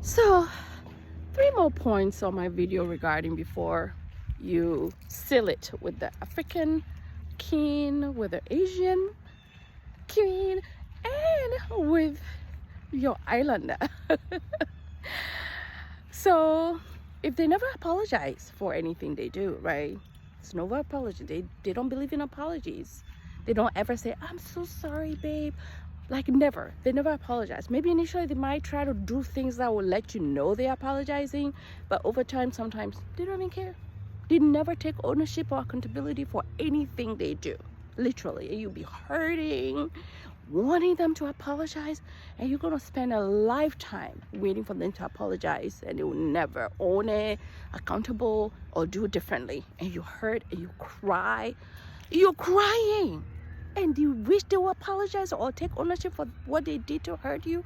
So, three more points on my video regarding before you seal it with the African king, with the Asian queen, and with your islander. So, if they never apologize for anything they do, right? It's no apology. They don't believe in apologies. They don't ever say, "I'm so sorry, babe." Like, never. They never apologize. Maybe initially they might try to do things that will let you know they're apologizing, but over time, sometimes they don't even care. They never take ownership or accountability for anything they do. Literally. And you'll be hurting, wanting them to apologize, and you're gonna spend a lifetime waiting for them to apologize, and they will never own it, accountable, or do it differently. And you hurt and you cry. You're crying. And you wish they will apologize or take ownership for what they did to hurt you,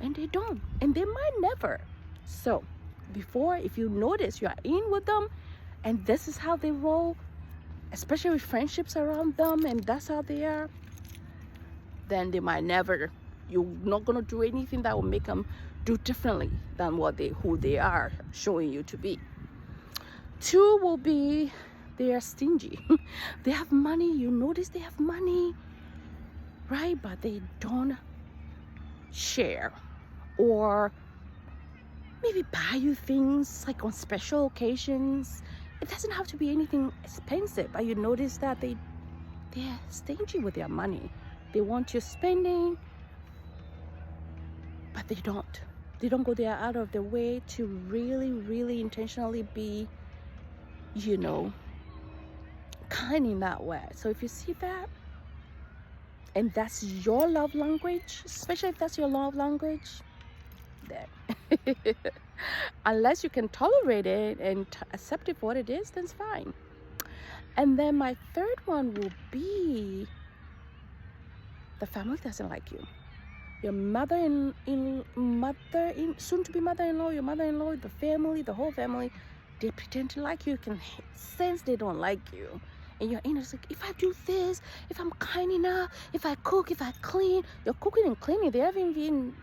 and they don't, and they might never. So before, if you notice you are in with them and this is how they roll, especially with friendships around them, and that's how they are, then they might never, you're not going to do anything that will make them do differently than who they are showing you to be. Two will be, they are stingy. They have money. You notice they have money, right? But they don't share, or maybe buy you things like on special occasions. It doesn't have to be anything expensive, but you notice that they're stingy with their money. They want you spending, but they don't go there out of their way to really intentionally be, kind in that way. So if you see that, and that's your love language, especially if that's your love language, then unless you can tolerate it and accept it for what it is, then it's fine. And then my third one will be, the family doesn't like you. Your soon to be mother-in-law, your mother-in-law, the family, the whole family, they pretend to like you. You can sense they don't like you. And your inner is like, if I do this, if I'm kind enough, if I cook, if I clean, you're cooking and cleaning, they haven't even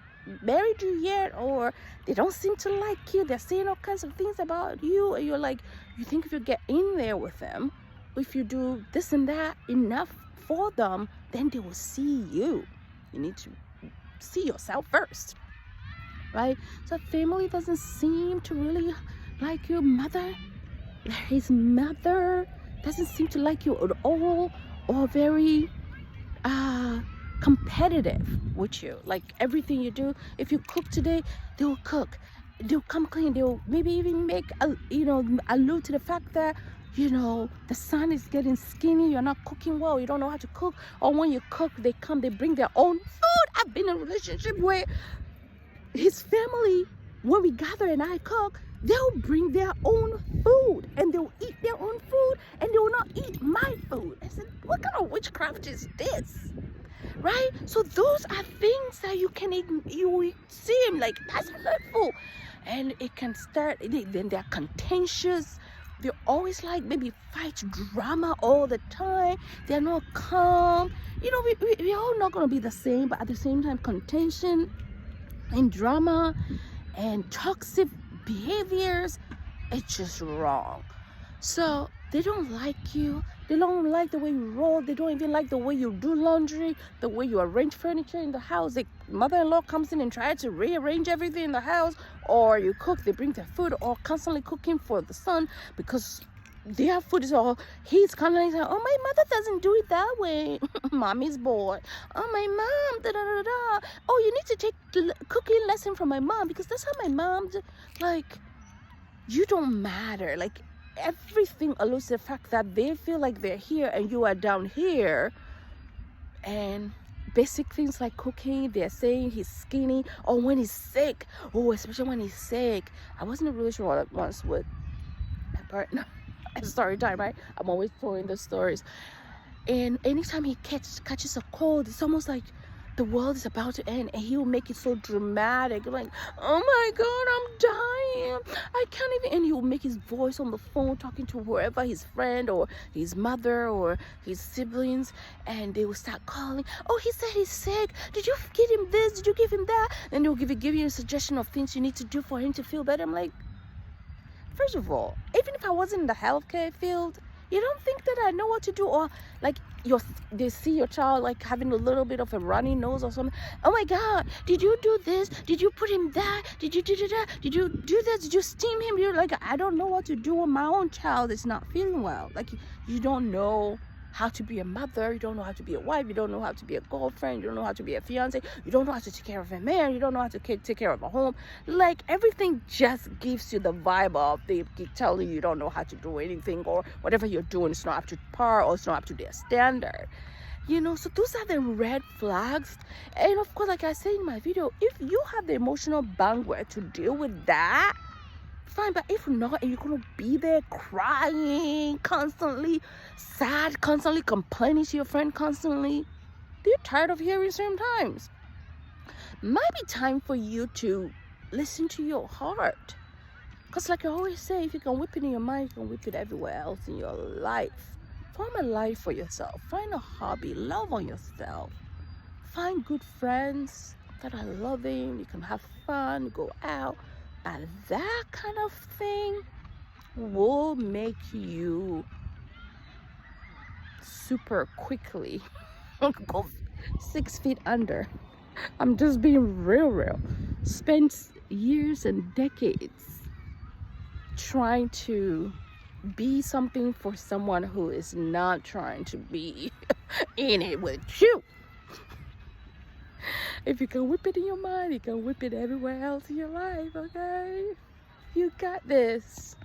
married you yet, or they don't seem to like you. They're saying all kinds of things about you, and you're like, you think if you get in there with them, if you do this and that enough for them, then they will see you. You need to see yourself first, right? So family doesn't seem to really like your mother. His mother doesn't seem to like you at all, or very competitive with you. Like everything you do, if you cook today, they'll cook, they'll come clean, they'll maybe even make allude to the fact that the son is getting skinny, you're not cooking well, you don't know how to cook, or when you cook, they bring their own food. I've been in a relationship where his family, when we gather and I cook, they'll bring their own food and they'll eat their own food, and they will not eat my food. I said, what kind of witchcraft is this? Right? So those are things that you see him like, that's hurtful, and it can start. Then they're contentious. They're always like maybe fight, drama all the time. They're not calm. We're all not gonna be the same, but at the same time, contention and drama and toxic behaviors, it's just wrong. So they don't like you. They don't like the way you roll. They don't even like the way you do laundry, the way you arrange furniture in the house. The mother-in-law comes in and tries to rearrange everything in the house, or you cook, they bring their food, or constantly cooking for the son because their food is all, he's constantly saying, oh, my mother doesn't do it that way. Mommy's bored. Oh, my mom, da da da da. Oh, you need to take cooking lesson from my mom, because that's how my mom like, you don't matter. Like, everything alludes to the fact that they feel like they're here and you are down here. And basic things like cooking, they're saying he's skinny, or when he's sick. Oh, especially when he's sick. I was in a relationship once with my partner. Story time, right? I'm always throwing the stories. And anytime he catches a cold, it's almost like the world is about to end, and he'll make it so dramatic, like, oh my god, I'm dying, I can't even, and he'll make his voice on the phone talking to whoever, his friend or his mother or his siblings, and they will start calling, oh, he said he's sick, did you give him this, did you give him that? And they'll give you a suggestion of things you need to do for him to feel better. I'm like, first of all, even if I wasn't in the healthcare field, you don't think that I know what to do? Or like they see your child like having a little bit of a runny nose or something. Oh my god, did you do this? Did you put him that? Did you do that? Did you do this? Did you steam him? You're like, I don't know what to do when my own child is not feeling well. Like, you don't know how to be a mother, you don't know how to be a wife, you don't know how to be a girlfriend, you don't know how to be a fiance, you don't know how to take care of a man, you don't know how to take care of a home. Like, everything just gives you the vibe of they keep telling you you don't know how to do anything, or whatever you're doing is not up to par, or it's not up to their standard. So those are the red flags. And of course, like I said in my video, if you have the emotional bandwidth to deal with that, fine. But if not, and you're gonna be there crying constantly, sad, constantly complaining to your friend constantly, you're tired of hearing certain times. Might be time for you to listen to your heart. Because like I always say, if you can whip it in your mind, you can whip it everywhere else in your life. Form a life for yourself. Find a hobby. Love on yourself. Find good friends that are loving. You can have fun, go out. And that kind of thing will make you super quickly go 6 feet under. I'm just being real. Spent years and decades trying to be something for someone who is not trying to be in it with you. If you can whip it in your mind, you can whip it everywhere else in your life, okay? You got this.